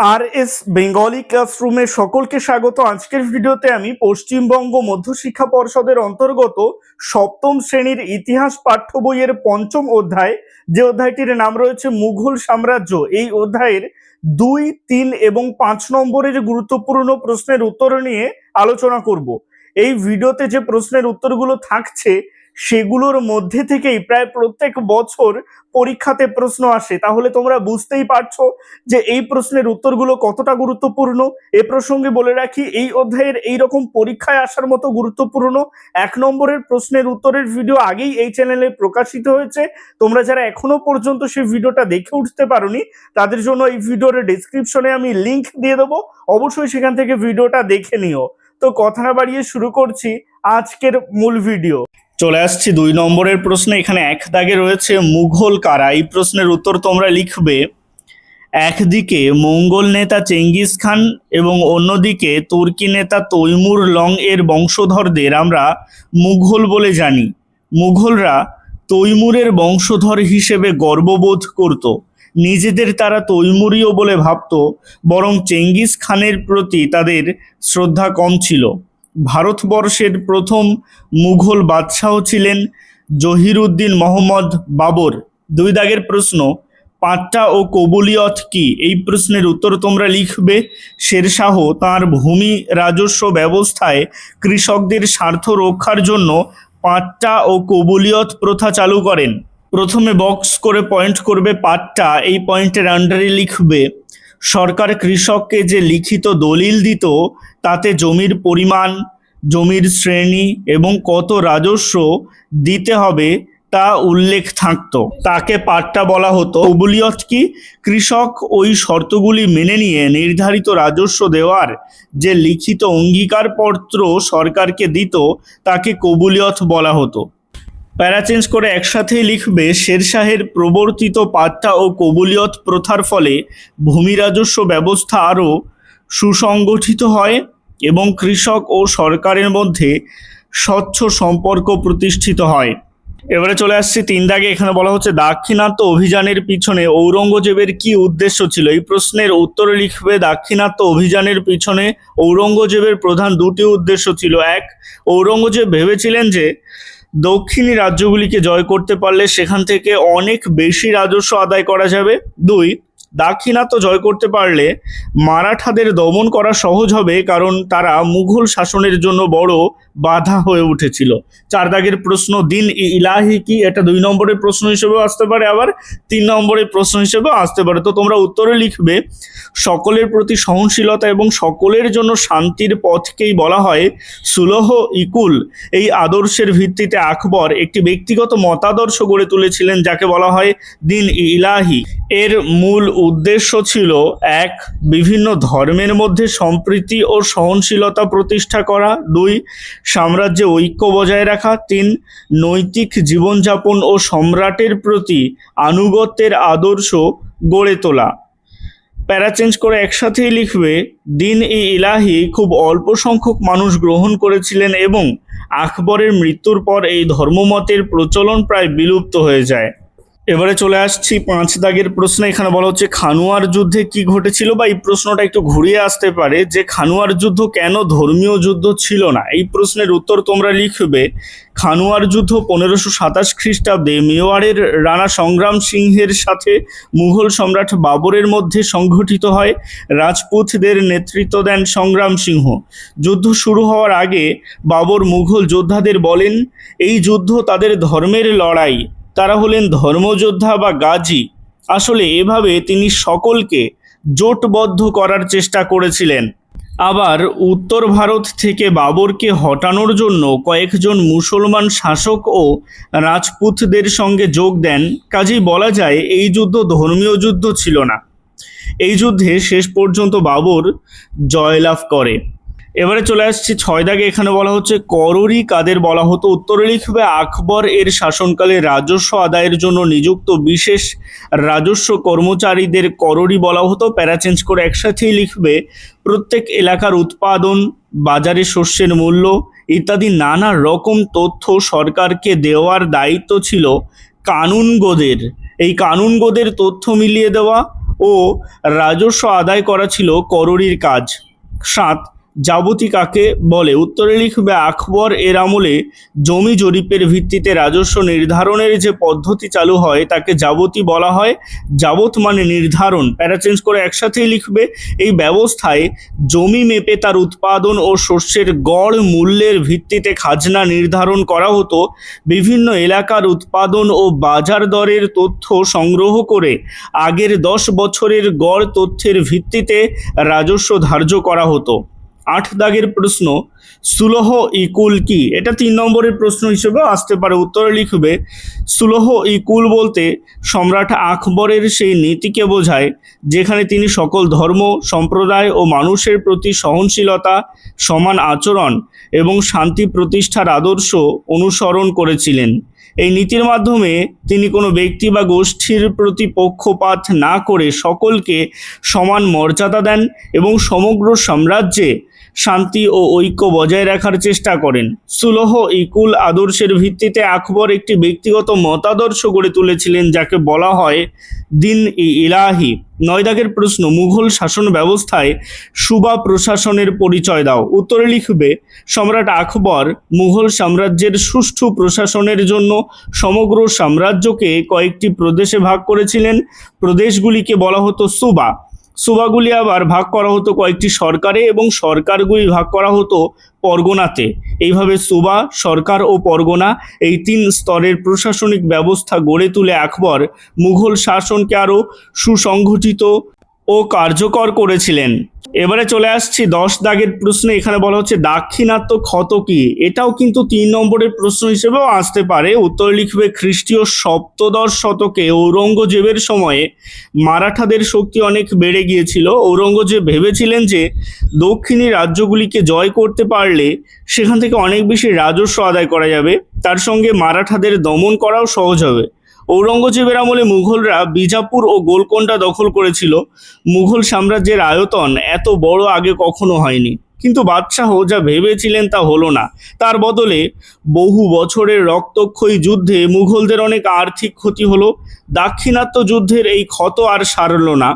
আর S Bengali ক্লাসরুমে সকলকে স্বাগত। আজকের ভিডিওতে আমি পশ্চিমবঙ্গ মধ্যশিক্ষা পর্ষদের অন্তর্গত সপ্তম শ্রেণীর ইতিহাস পাঠ্য বইয়ের পঞ্চম অধ্যায়, যে অধ্যায়টির নাম রয়েছে মুঘল সাম্রাজ্য, এই অধ্যায়ের 2, 3 এবং 5 নম্বরের গুরুত্বপূর্ণ প্রশ্নের উত্তর নিয়ে আলোচনা করব। এই ভিডিওতে যে প্রশ্নের উত্তরগুলো থাকছে সেগুলোর মধ্যে থেকেই প্রায় প্রত্যেক বছর পরীক্ষাতে প্রশ্ন আসে, তাহলে তোমরা বুঝতেই পারছো যে এই প্রশ্নের উত্তরগুলো কতটা গুরুত্বপূর্ণ। এ প্রসঙ্গে বলে রাখি, এই অধ্যায়ের এইরকম পরীক্ষায় আসার মতো গুরুত্বপূর্ণ 1 নম্বরের প্রশ্নের উত্তরের ভিডিও আগেই এই চ্যানেলে প্রকাশিত হয়েছে। তোমরা যারা এখনো পর্যন্ত সেই ভিডিওটা দেখে উঠতে পারোনি তাদের জন্য এই ভিডিওর ডেসক্রিপশনে আমি লিংক দিয়ে দেবো, অবশ্যই সেখান থেকে ভিডিওটা দেখে নিও। তো কথা না বাড়িয়ে শুরু করছি আজকের মূল ভিডিও। চলে আসছি 2 নম্বরের প্রশ্নে। এখানে এক দাগে রয়েছে মুঘল কারা। এই প্রশ্নের উত্তর তোমরা লিখবে, একদিকে মঙ্গল নেতা চেঙ্গিস খান এবং অন্যদিকে তুর্কি নেতা তৈমুর লং এর বংশধরদের আমরা মুঘল বলে জানি। মুঘলরা তৈমুরের বংশধর হিসেবে গর্ববোধ করত, নিজেদের তারা তৈমুরীয় বলে ভাবত, বরং চেঙ্গিস খানের প্রতি তাদের শ্রদ্ধা কম ছিল। ভারতবর্ষের প্রথম মুঘল বাদশাহ ছিলেন জহিরুদ্দিন মোহাম্মদ বাবর। 2 দাগের প্রশ্ন, পাট্টা ও কবুলিয়ত কি? এই প্রশ্নের উত্তর তোমরা লিখবে, শেরশাহ তাঁর ভূমি রাজস্ব ব্যবস্থায় কৃষকদের স্বার্থ রক্ষার জন্য পাট্টা ও কবুলিয়ত প্রথা চালু করেন। প্রথমে বক্স করে পয়েন্ট করবে পাট্টা, এই পয়েন্টের আন্ডারে লিখবে, সরকার কৃষককে যে লিখিত দলিল দিত তাতে জমির পরিমাণ, জমির শ্রেণী এবং কত রাজস্ব দিতে হবে তা উল্লেখ থাকতো, তাকে পাট্টা বলা হতো। কবুলিয়ত কি? কৃষক ওই শর্তগুলি মেনে নিয়ে নির্ধারিত রাজস্ব দেওয়ার যে লিখিত অঙ্গীকারপত্র সরকারকে দিত তাকে কবুলিয়ত বলা হতো। প্যারা চেঞ্জ করে একসাথেই লিখবে, শেরশাহের প্রবর্তিত পাট্টা ও কবুলিয়ত প্রথার ফলে ভূমি রাজস্ব ব্যবস্থা আরও সুসংগঠিত হয় এবং কৃষক ও সরকারের মধ্যে স্বচ্ছ সম্পর্ক প্রতিষ্ঠিত হয়। এবারে চলে আসছি 3 দাগে। এখানে বলা হচ্ছে, দাক্ষিণাত্য অভিযানের পিছনে ঔরঙ্গজেবের কি উদ্দেশ্য ছিল? এই প্রশ্নের উত্তরে লিখবে, দাক্ষিণাত্য অভিযানের পিছনে ঔরঙ্গজেবের প্রধান 2টি উদ্দেশ্য ছিল। 1, ঔরঙ্গজেব ভেবেছিলেন যে দক্ষিণী রাজ্যগুলিকে জয় করতে পারলে সেখান থেকে অনেক বেশি রাজস্ব আদায় করা যাবে। 2, দাক্ষিণাত্য জয় করতে পারলে মারাঠাদের দমন করা সহজ হবে, কারণ তারা মুঘল শাসনের জন্য বড় বাধা হয়ে উঠেছিল। 4 দাগের প্রশ্ন, দিন ইলাহি কি? এটা 2 নম্বরের প্রশ্ন হিসেবেও আসতে পারে, আবার 3 নম্বরের প্রশ্ন হিসেবেও আসতে পারে। তো তোমরা উত্তরে লিখবে, সকলের প্রতি সহনশীলতা এবং সকলের জন্য শান্তির পথকেই বলা হয় সুলহ ইকুল। এই আদর্শের ভিত্তিতে আকবর একটি ব্যক্তিগত মতাদর্শ গড়ে তুলেছিলেন যাকে বলা হয় দিন ইলাহি। এর মূল উদ্দেশ্য ছিল 1, বিভিন্ন ধর্মের মধ্যে সম্প্রীতি ও সহনশীলতা প্রতিষ্ঠা করা। 2, সাম্রাজ্যে ঐক্য বজায় রাখা। 3, নৈতিক জীবনযাপন ও সম্রাটের প্রতি আনুগত্যের আদর্শ গড়ে তোলা। প্যারা চেঞ্জ করে একসাথেই লিখবে, দিন ইলাহি খুব অল্প সংখ্যক মানুষ গ্রহণ করেছিলেন এবং আকবরের মৃত্যুর পর এই ধর্মমতের প্রচলন প্রায় বিলুপ্ত হয়ে যায়। এবারে চলে আসছি 5 দাগের প্রশ্ন। এখানে বলা হচ্ছে, খানুয়ার যুদ্ধে কি ঘটেছিল? বা এই প্রশ্নটা একটু ঘুরিয়ে আসতে পারে যে খানুয়ার যুদ্ধ কেন ধর্মীয় যুদ্ধ ছিল না? এই প্রশ্নের উত্তর তোমরা লিখবে, খানুয়ার যুদ্ধ 1527 খ্রিস্টাব্দে মেওয়ারের রানা সংগ্রাম সিংহের সাথে মুঘল সম্রাট বাবরের মধ্যে সংঘটিত হয়। রাজপুতদের নেতৃত্ব দেন সংগ্রাম সিংহ। যুদ্ধ শুরু হওয়ার আগে বাবর মুঘল যোদ্ধাদের বলেন, এই যুদ্ধ তাদের ধর্মের লড়াই, তারা হলেন ধর্মযোদ্ধা বা গাজী। আসলে এভাবে তিনি সকলকে জোটবদ্ধ করার চেষ্টা করেছিলেন। আবার উত্তর ভারত থেকে বাবরকে হটানোর জন্য কয়েকজন মুসলমান শাসক ও রাজপুতদের সঙ্গে যোগ দেন। কাজেই বলা যায় এই যুদ্ধ ধর্মীয় যুদ্ধ ছিল না। এই যুদ্ধে শেষ পর্যন্ত বাবর জয়লাভ করে। এবারে চলে আসছি 6 দাগে। এখানে বলা হচ্ছে, কররি কাদের বলা হতো? উত্তরে লিখবে, আকবর এর শাসনকালে রাজস্ব আদায়ের জন্য নিযুক্ত বিশেষ রাজস্ব কর্মচারীদের কররি বলা হতো। প্যারা চেঞ্জ করে একসাথেই লিখবে, প্রত্যেক এলাকার উৎপাদন, বাজারে শস্যের মূল্য ইত্যাদি নানা রকম তথ্য সরকারকে দেওয়ার দায়িত্ব ছিল কানুনগোদের। এই কানুনগোদের তথ্য মিলিয়ে দেওয়া ও রাজস্ব আদায় করা ছিল করোড়ির কাজ। 7 যাবতী কাকে বলে? উত্তরে লিখবে আকবর এর আমলে জমি জরিপের ভিত্তিতে রাজস্ব নির্ধারণের যে পদ্ধতি চালু হয় তাকে যাবতী বলা হয়। যাবত মানে নির্ধারণ, প্যারা চেঞ্জ করে একসাথেই লিখবে। এই ব্যবস্থায় জমি মেপে তার উৎপাদন ও শস্যের গড় মূল্যের ভিত্তিতে খাজনা নির্ধারণ করা হতো। বিভিন্ন এলাকার উৎপাদন ও বাজার দরের তথ্য সংগ্রহ করে আগের 10 বছরের গড় তথ্যের ভিত্তিতে রাজস্ব ধার্য করা হতো। 8 দাগের প্রশ্ন, সুলহ ইকুল কি? এটা 3 নম্বরের প্রশ্ন হিসেবে আসতে পারে। উত্তরে লিখবে সুলহ ইকুল বলতে সম্রাট আকবরের সেই নীতিকে বোঝায় যেখানে তিনি সকল ধর্ম, সম্প্রদায় ও মানুষের প্রতি সহনশীলতা, সমান আচরণ এবং শান্তি প্রতিষ্ঠার আদর্শ অনুসরণ করেছিলেন। এই নীতির মাধ্যমে তিনি কোনো ব্যক্তি বা গোষ্ঠীর প্রতি পক্ষপাত না করে সকলকে সমান মর্যাদা দেন এবং সমগ্র সাম্রাজ্যে শান্তি ও ঐক্য বজায় রাখার চেষ্টা করেন। সুলহ ইকুল আদর্শের ভিত্তিতে আকবর একটি ব্যক্তিগত মতাদর্শ গড়ে তুলেছিলেন যাকে বলা হয় দিন ই ইলাহি। 9 দাগের প্রশ্ন, মুঘল শাসন ব্যবস্থায় সুবা প্রশাসনের পরিচয় দাও। উত্তরে লিখবে সম্রাট আকবর মুঘল সাম্রাজ্যের সুষ্ঠু প্রশাসনের জন্য সমগ্র সাম্রাজ্যকে কয়েকটি প্রদেশে ভাগ করেছিলেন। প্রদেশগুলিকে বলা হতো সুবা। সুবাগুলি আবার ভাগ করা হতো কয়েকটি সরকারে এবং সরকারগুলি ভাগ করা হতো পরগনাতে। এইভাবে সুবা, সরকার ও পরগনা এই 3 স্তরের প্রশাসনিক ব্যবস্থা গড়ে তুলে আকবর মুঘল শাসনকে আরও সুসংগঠিত ও কার্যকর করেছিলেন। এবারে চলে আসছি 10 দাগের প্রশ্নে। এখানে বলা হচ্ছে দাক্ষিণাত্য ক্ষত কি? এটাও কিন্তু 3 নম্বরের প্রশ্ন হিসেবেও আসতে পারে। উত্তর লিখবে খ্রিস্টীয় সপ্তদশ শতকে ঔরঙ্গজেবের সময়ে মারাঠাদের শক্তি অনেক বেড়ে গিয়েছিল। ঔরঙ্গজেব ভেবেছিলেন যে দক্ষিণী রাজ্যগুলিকে জয় করতে পারলে সেখান থেকে অনেক বেশি রাজস্ব আদায় করা যাবে, তার সঙ্গে মারাঠাদের দমন করাও সহজ হবে। ঔরঙ্গজেবের আমলে মুঘলরা বিজাপুর ও গোলকোন্ডা দখল করেছিল। মুঘল সাম্রাজ্যের আয়তন এত বড় আগে কখনো হয়নি, কিন্তু বাদশাহ যা ভেবেছিলেন তা হলো না। তার বদলে বহু বছরের রক্তক্ষয়ী যুদ্ধে মুঘলদের অনেক আর্থিক ক্ষতি হলো। দাক্ষিণাত্য যুদ্ধের এই ক্ষত আর সারল না।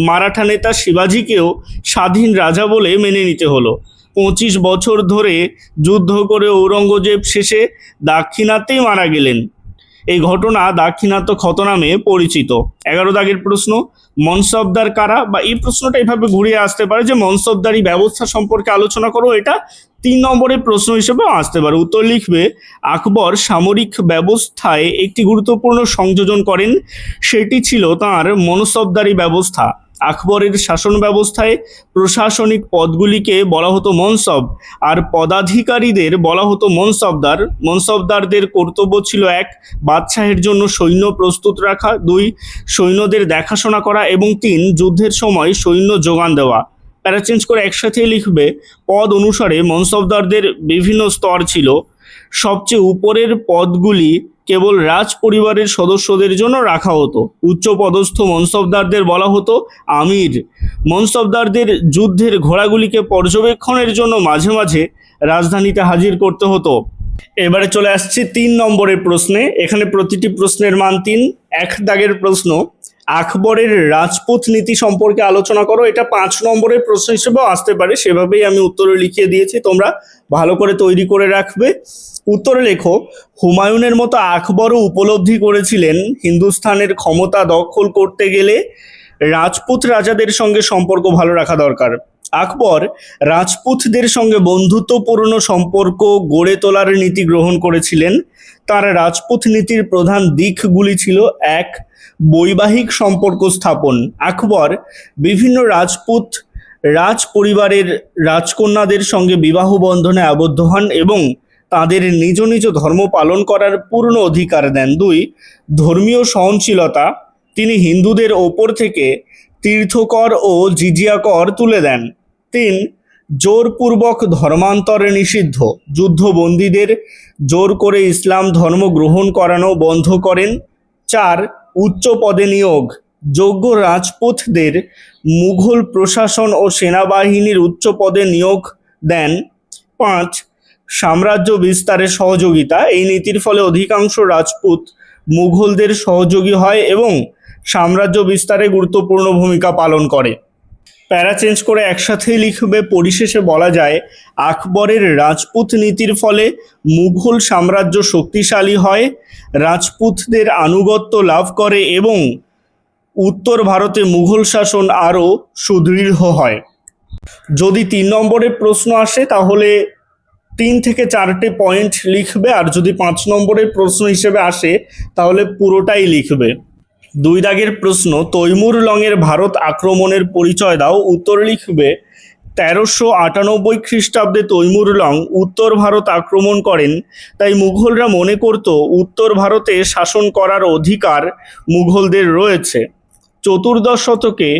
মারাঠা নেতা শিবাজিকেও স্বাধীন রাজা বলে মেনে নিতে হলো। 25 বছর ধরে যুদ্ধ করে ঔরঙ্গজেব শেষে দাক্ষিণাত্যেই মারা গেলেন। এই ঘটনা দাক্ষিণাত্য ক্ষত নামে পরিচিত। 11 দাগের প্রশ্ন, মনসবদার কারা? বা এই প্রশ্নটা এভাবে ঘুরিয়ে আসতে পারে যে মনসবদারি ব্যবস্থা সম্পর্কে আলোচনা করো। এটা 3 নম্বরের প্রশ্ন হিসেবেও আসতে পারে। উত্তর লিখবে আকবর সামরিক ব্যবস্থায় একটি গুরুত্বপূর্ণ সংযোজন করেন, সেটি ছিল তাঁর মনসবদারি ব্যবস্থা। আকবরের শাসন ব্যবস্থায় প্রশাসনিক পদগুলিকে বলা হতো মনসব আর পদাধিকারীদের বলা হতো মনসবদার। মনসবদারদের কর্তব্য ছিল 1 বাদশাহের জন্য সৈন্য প্রস্তুত রাখা, 2 সৈন্যদের দেখাশোনা করা এবং 3 যুদ্ধের সময় সৈন্য যোগান দেওয়া। প্যারা চেঞ্জ করে একসাথেই লিখবে পদ অনুসারে মনসবদারদের বিভিন্ন স্তর ছিল। সবচেয়ে উপরের পদগুলি কেবল রাজ পরিবারের সদস্যদের জন্য রাখা হতো। উচ্চপদস্থ মনসবদারদের বলা হতো আমির। মনসবদারদের যুদ্ধের ঘোড়াগুলিকে পর্যবেক্ষণের জন্য মাঝে মাঝে রাজধানীতে হাজির করতে হতো। এবারে চলে আসছি 3 নম্বরের প্রশ্নে। এখানে প্রতিটি প্রশ্নের মান 3। 1 দাগের প্রশ্ন, আকবরের রাজপুত নীতি সম্পর্কে আলোচনা করো। এটা 5 নম্বরের প্রশ্ন হিসেবেও আসতে পারে, সেভাবেই আমি উত্তরে লিখিয়ে দিয়েছি, তোমরা ভালো করে তৈরি করে রাখবে। উত্তরে লেখো, হুমায়ুনের মতো আকবরও উপলব্ধি করেছিলেন হিন্দুস্তানের ক্ষমতা দখল করতে গেলে রাজপুত রাজাদের সঙ্গে সম্পর্ক ভালো রাখা দরকার। আকবর রাজপুতদের সঙ্গে বন্ধুত্বপূর্ণ সম্পর্ক গড়ে তোলার নীতি গ্রহণ করেছিলেন। তার রাজপুত নীতির প্রধান দিকগুলি ছিল: 1 বৈবাহিক সম্পর্ক স্থাপন। আকবর বিভিন্ন রাজপুত রাজ পরিবারের রাজকন্যাদের সঙ্গে বিবাহ বন্ধনে আবদ্ধ হন এবং তাদের নিজ নিজ ধর্ম পালন করার পূর্ণ অধিকার দেন। 2 ধর্মীয় সহনশীলতা। তিনি হিন্দুদের ওপর থেকে তীর্থকর ও জিজিয়া কর তুলে দেন। 3 জোরপূর্বক ধর্মান্তর নিষিদ্ধ। যুদ্ধবন্দীদের জোর করে ইসলাম ধর্ম গ্রহণ করানো বন্ধ করেন। 4 উচ্চ পদে নিয়োগ। যোগ্য রাজপুতদের মুঘল প্রশাসন ও সেনাবাহিনীর উচ্চ পদে নিয়োগ দেন। 5 সাম্রাজ্য বিস্তারে সহযোগিতা। এই নীতির ফলে অধিকাংশ রাজপুত মুঘলদের সহযোগী হয় এবং সাম্রাজ্য বিস্তারে গুরুত্বপূর্ণ ভূমিকা পালন করে। প্যারা চেঞ্জ করে একসাথেই লিখবে। পরিশেষে বলা যায় আকবরের রাজপুত নীতির ফলে মুঘল সাম্রাজ্য শক্তিশালী হয়, রাজপুতদের আনুগত্য লাভ করে এবং উত্তর ভারতে মুঘল শাসন আরও সুদৃঢ় হয়। যদি 3 নম্বরের প্রশ্ন আসে তাহলে 3 থেকে 4টে পয়েন্ট লিখবে, আর যদি 5 নম্বরের প্রশ্ন হিসেবে আসে তাহলে পুরোটাই লিখবে। 2 দাগের প্রশ্ন, তৈমুর লংয়ের ভারত আক্রমণের পরিচয় দাও। উত্তর লিখবে 1398 খ্রিস্টাব্দে তৈমুর লং উত্তর ভারত আক্রমণ করেন, তাই মুঘলরা মনে করত উত্তর ভারতে শাসন করার অধিকার মুঘলদের রয়েছে। 14দশ শতকে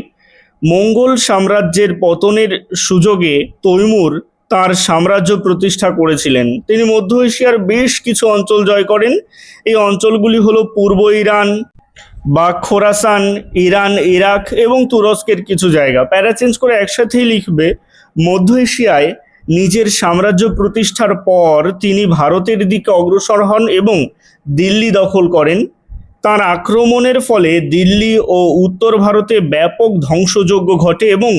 মঙ্গল সাম্রাজ্যের পতনের সুযোগে তৈমুর তার সাম্রাজ্য প্রতিষ্ঠা করেছিলেন। তিনি মধ্য এশিয়ার বেশ কিছু অঞ্চল জয় করেন। এই অঞ্চলগুলি হলো পূর্ব ইরান বা খোরাসান, ইরান, ইরাক এবং তুরস্কের কিছু জায়গা। প্যারা চেঞ্জ করে একসাথেই লিখবে। মধ্য এশিয়ায় নিজের সাম্রাজ্য প্রতিষ্ঠার পর তিনি ভারতের দিকে অগ্রসর হন এবং দিল্লি দখল করেন। তার আক্রমণের ফলে দিল্লি ও উত্তর ভারতে ব্যাপক ধ্বংসযজ্ঞ ঘটে এবং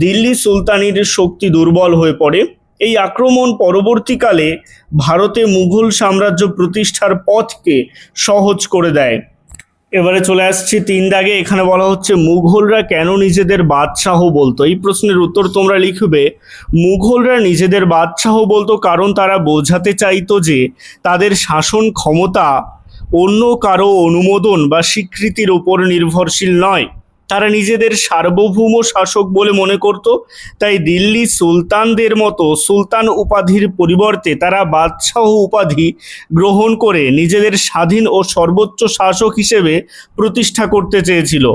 দিল্লি সুলতানির শক্তি দুর্বল হয়ে পড়ে। এই আক্রমণ পরবর্তীকালে ভারতে মুঘল সাম্রাজ্য প্রতিষ্ঠার পথকে সহজ করে দেয়। এবারে চলে আসছি 3 দাগে। এখানে বলা হচ্ছে মুঘলরা কেন নিজেদের বাদশাহ বলতো। এই প্রশ্নের উত্তর তোমরা লিখবে। মুঘলরা নিজেদের বাদশাহ বলতো কারণ তারা বোঝাতে চাইতো যে তাদের শাসন ক্ষমতা অন্য কারো অনুমোদন বা স্বীকৃতির উপর নির্ভরশীল নয়। তারা নিজেদের সার্বভৌম শাসক বলে মনে করত। তাই দিল্লি সুলতানদের মতো সুলতান উপাধির পরিবর্তে তারা বাদশাহ উপাধি গ্রহণ করে নিজেদের স্বাধীন ও সর্বোচ্চ শাসক হিসেবে প্রতিষ্ঠা করতে চেয়েছিল।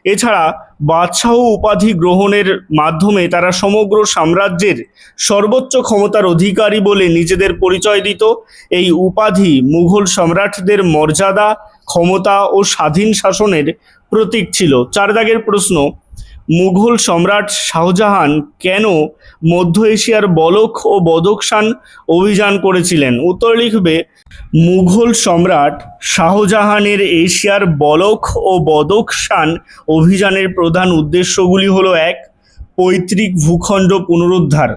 এছাড়া বাদশাহ উপাধি গ্রহণের মাধ্যমে তারা সমগ্র সাম্রাজ্যের সর্বোচ্চ ক্ষমতার অধিকারী বলে নিজেদের পরিচয় দিত। এই উপাধি মুঘল সম্রাটদের মর্যাদা, ক্ষমতা ও স্বাধীন শাসনের প্রতীক ছিল। 4 দাগের প্রশ্ন, মুঘল সম্রাট শাহজাহান কেন মধ্য এশিয়ার বলখ ও বদখশান অভিযান করেছিলেন। উত্তর লিখবে। মুঘল সম্রাট শাহজাহানের এশিয়ার বলখ ও বদখশান অভিযানের প্রধান উদ্দেশ্যগুলি হলো: 1. পৈতৃক ভূখণ্ড পুনরুদ্ধার।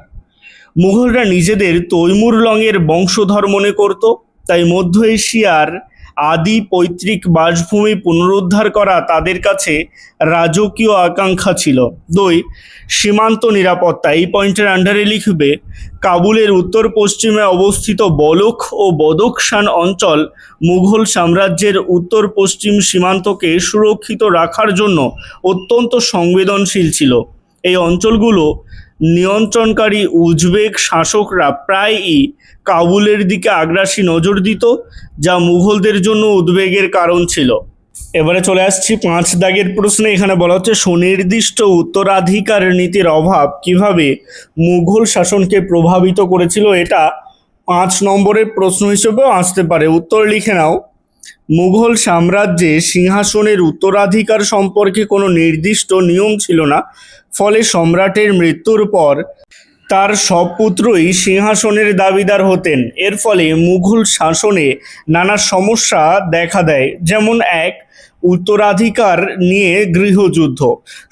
মুঘলরা নিজেদের তৈমুর লংয়ের বংশধর মনে করত, তাই মধ্য এশিয়ার আদি পৈতৃক বাসভূমি পুনরুদ্ধার করা তাদের কাছে রাজকীয় আকাঙ্ক্ষা ছিল। 2. সীমান্ত নিরাপত্তা। এই পয়েন্টের আন্ডারে লিখবে। কাবুলের উত্তর পশ্চিমে অবস্থিত বলখ ও বদখশান অঞ্চল মুঘল সাম্রাজ্যের উত্তর পশ্চিম সীমান্তকে সুরক্ষিত রাখার জন্য অত্যন্ত সংবেদনশীল ছিল। এই অঞ্চলগুলো নিয়ন্ত্রণকারী উজবেক শাসকরা প্রায়ই কাবুলের দিকে আগ্রাসী নজর দিত, যা মুঘলদের জন্য উদ্বেগের কারণ ছিল। এবারে চলে আসছি 5 দাগের প্রশ্নে। এখানে বলা হচ্ছে সুনির্দিষ্ট উত্তরাধিকার নীতির অভাব কিভাবে মুঘল শাসনকে প্রভাবিত করেছিল। এটা 5 নম্বরের প্রশ্ন হিসেবেও আসতে পারে। উত্তর লিখে নাও। মুঘল সাম্রাজ্যে সিংহাসনের উত্তরাধিকার সম্পর্কে কোনো নির্দিষ্ট নিয়ম ছিল না, ফলে সম্রাটের মৃত্যুর পর তার সব পুত্রই সিংহাসনের দাবিদার হতেন। এর ফলে মুঘল শাসনে নানা সমস্যা দেখা দেয়, যেমন 1. উত্তরাধিকার নিয়ে গৃহযুদ্ধ।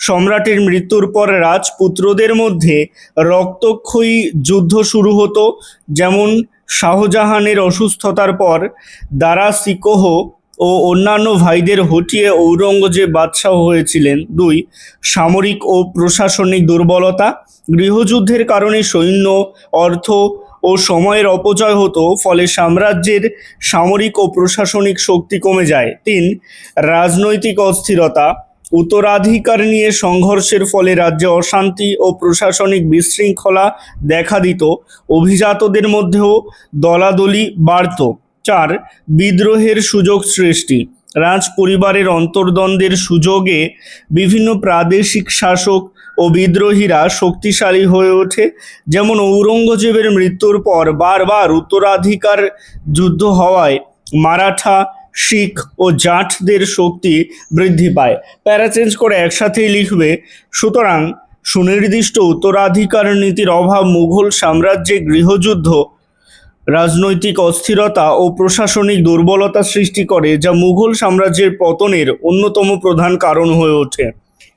সম্রাটের মৃত্যুর পর রাজপুত্রদের মধ্যে রক্তক্ষয়ী যুদ্ধ শুরু হতো, যেমন শাহজাহানের অসুস্থতার পর দারা শিকোহ ও অন্যান্য ভাইদের হটিয়ে ঔরঙ্গজেব বাদশাহ হয়েছিলেন। 2. সামরিক ও প্রশাসনিক দুর্বলতা। গৃহযুদ্ধের কারণে সৈন্য, অর্থ ও সময়ের অপচয় হতো, ফলে সাম্রাজ্যের সামরিক ও প্রশাসনিক শক্তি কমে যায়। 3. রাজনৈতিক অস্থিরতা। উত্তরাধিকার নিয়ে সংঘর্ষের ফলে রাজ্যে অশান্তি ও প্রশাসনিক বিশৃঙ্খলা দেখা দিত। অভিজাতদের মধ্যেও দলাদলি বাড়ত। 4. বিদ্রোহের সুযোগ সৃষ্টি। রাজ পরিবারের অন্তর্দ্বন্দ্বের সুযোগে বিভিন্ন প্রাদেশিক শাসক ও বিদ্রোহীরা শক্তিশালী হয়ে ওঠে, যেমন ঔরঙ্গজেবের মৃত্যুর পর বারবার উত্তরাধিকার যুদ্ধ হওয়ায় মারাঠা, শিখ ও জাটদের শক্তি বৃদ্ধি পায়। প্যারা চেঞ্জ করে একসাথেই লিখবে। সুতরাং সুনির্দিষ্ট উত্তরাধিকার নীতির অভাব মুঘল সাম্রাজ্যে গৃহযুদ্ধ রাজনৈতিক অস্থিরতা ও প্রশাসনিক দুর্বলতা সৃষ্টি করে, যা মুঘল সাম্রাজ্যের পতনের অন্যতম প্রধান কারণ হয়ে ওঠে।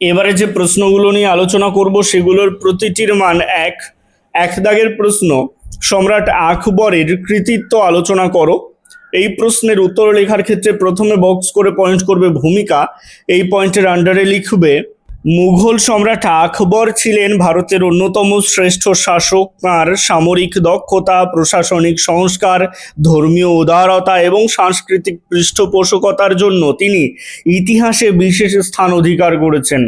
এবারে যে প্রশ্নগুলো নিয়ে আলোচনা করব সেগুলোর প্রতিটির মান এক দাগের প্রশ্ন, সম্রাট আকবরের কৃতিত্ব আলোচনা করো। এই প্রশ্নের উত্তর লেখার ক্ষেত্রে প্রথমে বক্স করে পয়েন্ট করবে ভূমিকা, এই পয়েন্টের আন্ডারে লিখবে মুঘল সম্রাট আকবর ছিলেন ভারতের অন্যতম শ্রেষ্ঠ শাসক। তাঁর সামরিক দক্ষতা, প্রশাসনিক সংস্কার, ধর্মীয় উদারতা এবং সাংস্কৃতিক পৃষ্ঠপোষকতার জন্য তিনি ইতিহাসে বিশেষ স্থান অধিকার করেছেন।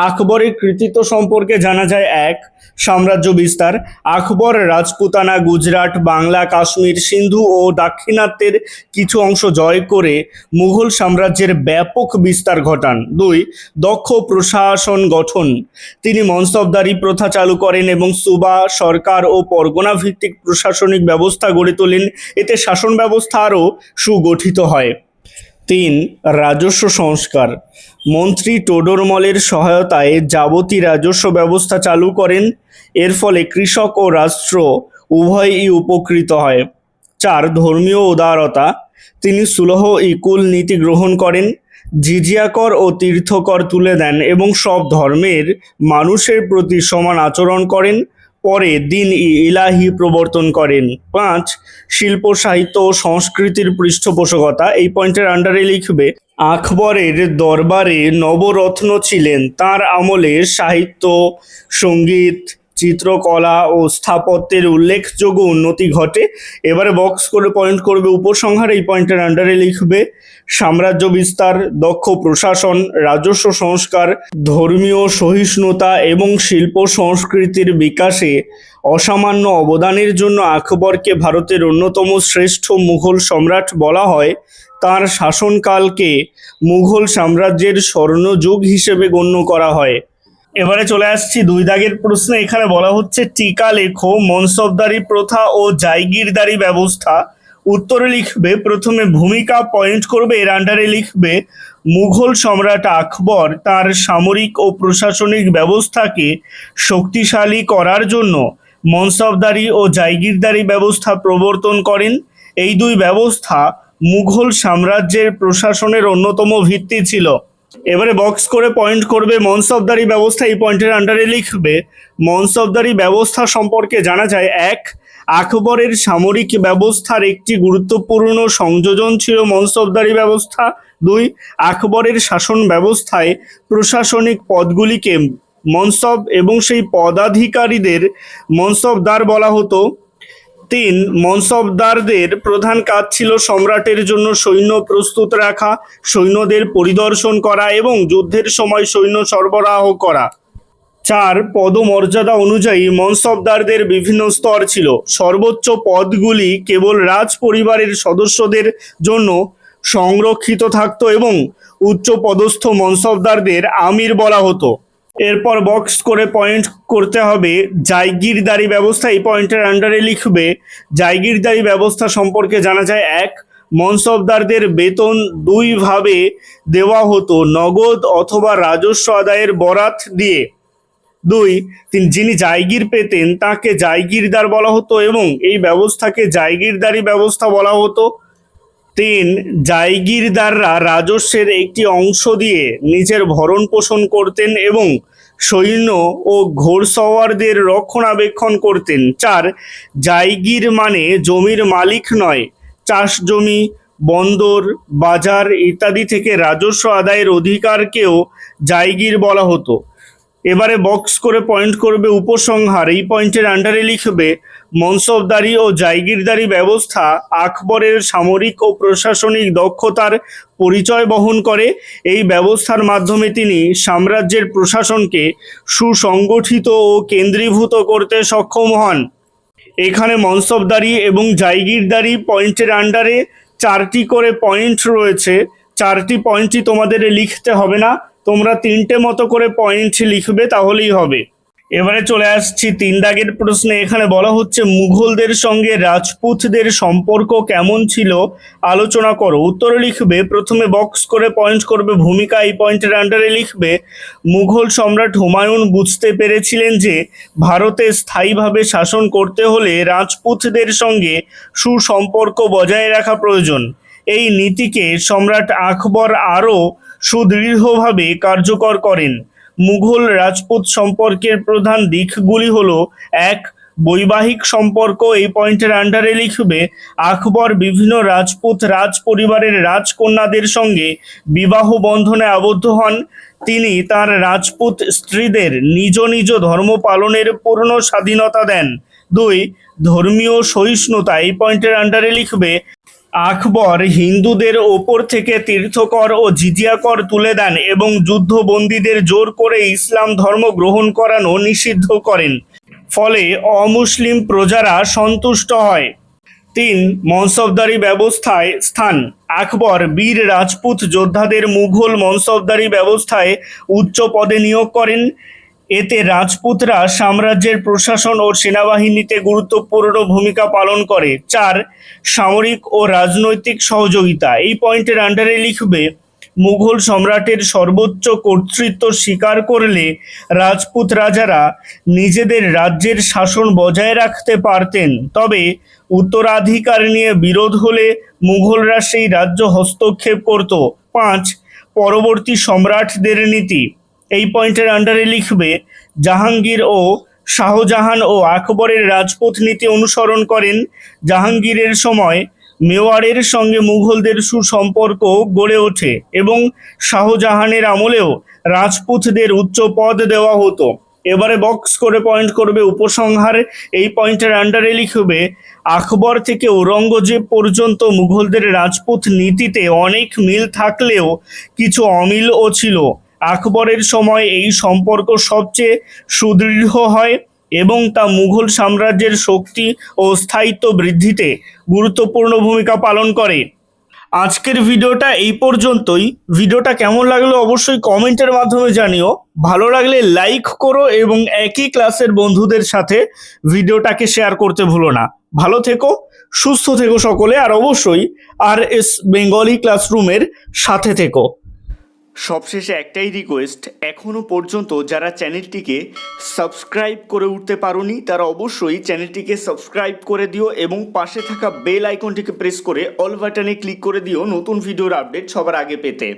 আকবরের কৃতিত্ব সম্পর্কে জানা যায়: সাম্রাজ্য বিস্তার। আকবর রাজপুতানা, গুজরাট, বাংলা, কাশ্মীর, সিন্ধু ও দাক্ষিণাত্যের কিছু অংশ জয় করে মুঘল সাম্রাজ্যের ব্যাপক বিস্তার ঘটান। দক্ষ প্রশাসন গঠন। তিনি মনসবদারি প্রথা চালু করেন এবং সুবা, সরকার ও পরগনা ভিত্তিক প্রশাসনিক ব্যবস্থা গড়ে তোলেন। এতে শাসন ব্যবস্থা আরও সুগঠিত হয়। রাজস্ব সংস্কার। মন্ত্রী টোডরমলের সহায়তায় যাবতীয় রাজস্ব ব্যবস্থা চালু করেন। এর ফলে কৃষক ও রাষ্ট্র উভয়ই উপকৃত হয়। ধর্মীয় উদারতা। তিনি সুলহ ইকুল নীতি গ্রহণ করেন, জিজিয়া কর ও তীর্থকর তুলে দেন এবং সব ধর্মের মানুষের প্রতি সমান আচরণ করেন। পরে দিন ইলাহি প্রবর্তন করেন। শিল্প, সাহিত্য ও সংস্কৃতির পৃষ্ঠপোষকতা। এই পয়েন্টের আন্ডারে লিখবে আকবরের দরবারে নবরত্ন ছিলেন। তার আমলে সাহিত্য, সঙ্গীত, চিত্রকলা ও স্থাপত্যের উল্লেখযোগ্য উন্নতি ঘটে। এবারে বক্স করে পয়েন্ট করবে উপসংহার, এই পয়েন্টের আন্ডারে লিখবে সাম্রাজ্য বিস্তার, দক্ষ প্রশাসন, রাজস্ব সংস্কার, ধর্মীয় সহিষ্ণুতা এবং শিল্প সংস্কৃতির বিকাশে অসামান্য অবদানের জন্য আকবরকে ভারতের অন্যতম শ্রেষ্ঠ মুঘল সম্রাট বলা হয়। তাঁর শাসনকালকে মুঘল সাম্রাজ্যের স্বর্ণযুগ হিসেবে গণ্য করা হয়। এবারে চলে আসছি 2 দাগের প্রশ্নে। এখানে বলা হচ্ছে টিকা লেখো, মনসবদারি প্রথা ও জায়গিরদারি ব্যবস্থা। উত্তরে লিখবে প্রথমে ভূমিকা, পয়েন্ট করবে, এর আন্ডারে লিখবে মুঘল সম্রাট আকবর তার সামরিক ও প্রশাসনিক ব্যবস্থাকে শক্তিশালী করার জন্য মনসবদারি ও জায়গিরদারি ব্যবস্থা প্রবর্তন করেন। এই দুই ব্যবস্থা মুঘল সাম্রাজ্যের প্রশাসনের অন্যতম ভিত্তি ছিল। এবারে বক্স করে পয়েন্ট করবে মনসবদারি ব্যবস্থা, এই পয়েন্টের আন্ডারে লিখবে মনসবদারি ব্যবস্থা সম্পর্কে জানা যায়: আকবরের সামরিক ব্যবস্থার একটি গুরুত্বপূর্ণ সংযোজন ছিল মনসবদারি ব্যবস্থা। আকবরের শাসন ব্যবস্থায় প্রশাসনিক পদগুলিকে মনসব এবং সেই পদাধিকারীদের মনসবদার বলা হতো। মনসবদারদের প্রধান কাজ ছিল সম্রাটের জন্য সৈন্য প্রস্তুত রাখা, সৈন্যদের পরিদর্শন করা এবং যুদ্ধের সময় সৈন্য সরবরাহ করা। পদমর্যাদা অনুযায়ী মনসবদারদের বিভিন্ন স্তর ছিল। সর্বোচ্চ পদগুলি কেবল রাজ পরিবারের সদস্যদের জন্য সংরক্ষিত থাকত এবং উচ্চ পদস্থ মনসবদারদের আমির বলা হতো। এরপর বক্স করে পয়েন্ট করতে হবে জায়গিরদারি ব্যবস্থা, এই পয়েন্টের আন্ডারে লিখবে জায়গিরদারি ব্যবস্থা সম্পর্কে জানা যায়: মনসবদারদের বেতন দুইভাবে দেওয়া হতো, নগদ অথবা রাজস্ব আদায়ের বরাত দিয়ে। যিনি জায়গির পেতেন তাকে জায়গিরদার বলা হতো এবং এই ব্যবস্থাকে জায়গিরদারি ব্যবস্থা বলা হতো। জায়গিরদাররা রাজস্বের একটি অংশ দিয়ে নিজের ভরণ পোষণ করতেন এবং সৈন্য ও ঘোড়সওয়ারদের রক্ষণাবেক্ষণ করতেন। জায়গির মানে জমির মালিক নয়, চাষ জমি, বন্দর, বাজার ইত্যাদি থেকে রাজস্ব আদায়ের অধিকারকেও জায়গির বলা হতো। এবারে বক্স করে পয়েন্ট করবে উপসংহার, এই পয়েন্টের আন্ডারে লিখবে মনসবদারি ও জায়গিরদারি ব্যবস্থা আকবরের সামরিক ও প্রশাসনিক দক্ষতার পরিচয় বহন করে। এই ব্যবস্থার মাধ্যমে তিনি সাম্রাজ্যের প্রশাসনকে সুসংগঠিত ও কেন্দ্রীভূত করতে সক্ষম হন। এখানে মনসবদারি এবং জায়গিরদারি পয়েন্টের আন্ডারে 4টি করে পয়েন্ট রয়েছে। 4টি পয়েন্টই তোমাদের লিখতে হবে না, তোমরা 3টে মতো করে পয়েন্ট লিখবে তাহলেই হবে। এবারে চলে আসছি 3 দাগের প্রশ্নে। এখানে বলা হচ্ছে মুঘলদের সঙ্গে রাজপুতদের সম্পর্ক কেমন ছিল আলোচনা করো। উত্তরে লিখবে, প্রথমে বক্স করে পয়েন্ট করবে ভূমিকা, এই পয়েন্টের আন্ডারে লিখবে মুঘল সম্রাট হুমায়ুন বুঝতে পেরেছিলেন যে ভারতে স্থায়ীভাবে শাসন করতে হলে রাজপুতদের সঙ্গে সুসম্পর্ক বজায় রাখা প্রয়োজন। এই নীতিকে সম্রাট আকবর আরও সুদৃঢ়ভাবে কার্যকর করেন। মুঘল রাজপুত সম্পর্কের প্রধান দিকগুলি হলো: এক, বৈবাহিক সম্পর্ক, এই পয়েন্টের আন্ডারে লিখবে আকবর বিভিন্ন রাজপুত রাজ পরিবারের রাজকন্যাদের সঙ্গে বিবাহ বন্ধনে আবদ্ধ হন। তিনি তার রাজপুত স্ত্রীদের নিজ নিজ ধর্ম পালনের পূর্ণ স্বাধীনতা দেন। দুই, ধর্মীয় সহিষ্ণুতা, এই পয়েন্টের আন্ডারে লিখবে আকবর হিন্দুদের ওপর থেকে তীর্থকর ও জিজিয়া কর তুলে দেন এবং যুদ্ধবন্দীদের জোর করে ইসলাম ধর্ম গ্রহণ করানো নিষিদ্ধ করেন, ফলে অমুসলিম প্রজারা সন্তুষ্ট হয়। তিন, মনসবদারি ব্যবস্থায় স্থান। আকবর বীর রাজপুত যোদ্ধাদের মুঘল মনসবদারি ব্যবস্থায় উচ্চ পদে নিয়োগ করেন। এতে রাজপুতরা সাম্রাজ্যের প্রশাসন ও সেনাবাহিনীতে গুরুত্বপূর্ণ ভূমিকা পালন করে। চার, সামরিক ও রাজনৈতিক সহযোগিতা, এই পয়েন্টের আন্ডারে লিখবে মুঘল সম্রাটের সর্বোচ্চ কর্তৃত্ব স্বীকার করলে রাজপুত রাজারা নিজেদের রাজ্যের শাসন বজায় রাখতে পারতেন, তবে উত্তরাধিকার নিয়ে বিরোধ হলে মুঘলরা সেই রাজ্য হস্তক্ষেপ করত। পাঁচ, পরবর্তী সম্রাটদের নীতি, এই পয়েন্টের আন্ডারে লিখবে জাহাঙ্গীর ও শাহজাহান ও আকবরের রাজপুত নীতি অনুসরণ করেন। জাহাঙ্গীরের সময় মেওয়াড়ের সঙ্গে মুঘলদের সুসম্পর্ক গড়ে ওঠে এবং শাহজাহানের আমলেও রাজপুতদের উচ্চ পদ দেওয়া হতো। এবারে বক্স করে পয়েন্ট করবে উপসংহার, এই পয়েন্টের আন্ডারে লিখবে আকবর থেকে ঔরঙ্গজেব পর্যন্ত মুঘলদের রাজপুত নীতিতে অনেক মিল থাকলেও কিছু অমিলও ছিল। আকবরের সময় এই সম্পর্ক সবচেয়ে সুদৃঢ় হয় এবং তা মুঘল সাম্রাজ্যের শক্তি ও স্থায়িত্ব বৃদ্ধিতে গুরুত্বপূর্ণ ভূমিকা পালন করে। আজকের ভিডিওটা এই পর্যন্তই। ভিডিওটা কেমন লাগলো অবশ্যই কমেন্টের মাধ্যমে জানিও। ভালো লাগলে লাইক করো এবং একই ক্লাসের বন্ধুদের সাথে ভিডিওটাকে শেয়ার করতে ভুলো না। ভালো থেকো, সুস্থ থেকো সকলে, আর অবশ্যই RS বেঙ্গলি ক্লাসরুমের সাথে থেকো। সবশেষে একটাই রিকোয়েস্ট, এখনও পর্যন্ত যারা চ্যানেলটিকে সাবস্ক্রাইব করে উঠতে পারোনি তারা অবশ্যই চ্যানেলটিকে সাবস্ক্রাইব করে দিও এবং পাশে থাকা বেল আইকনটিকে প্রেস করে অল বাটনে ক্লিক করে দিও নতুন ভিডিওর আপডেট সবার আগে পেতে।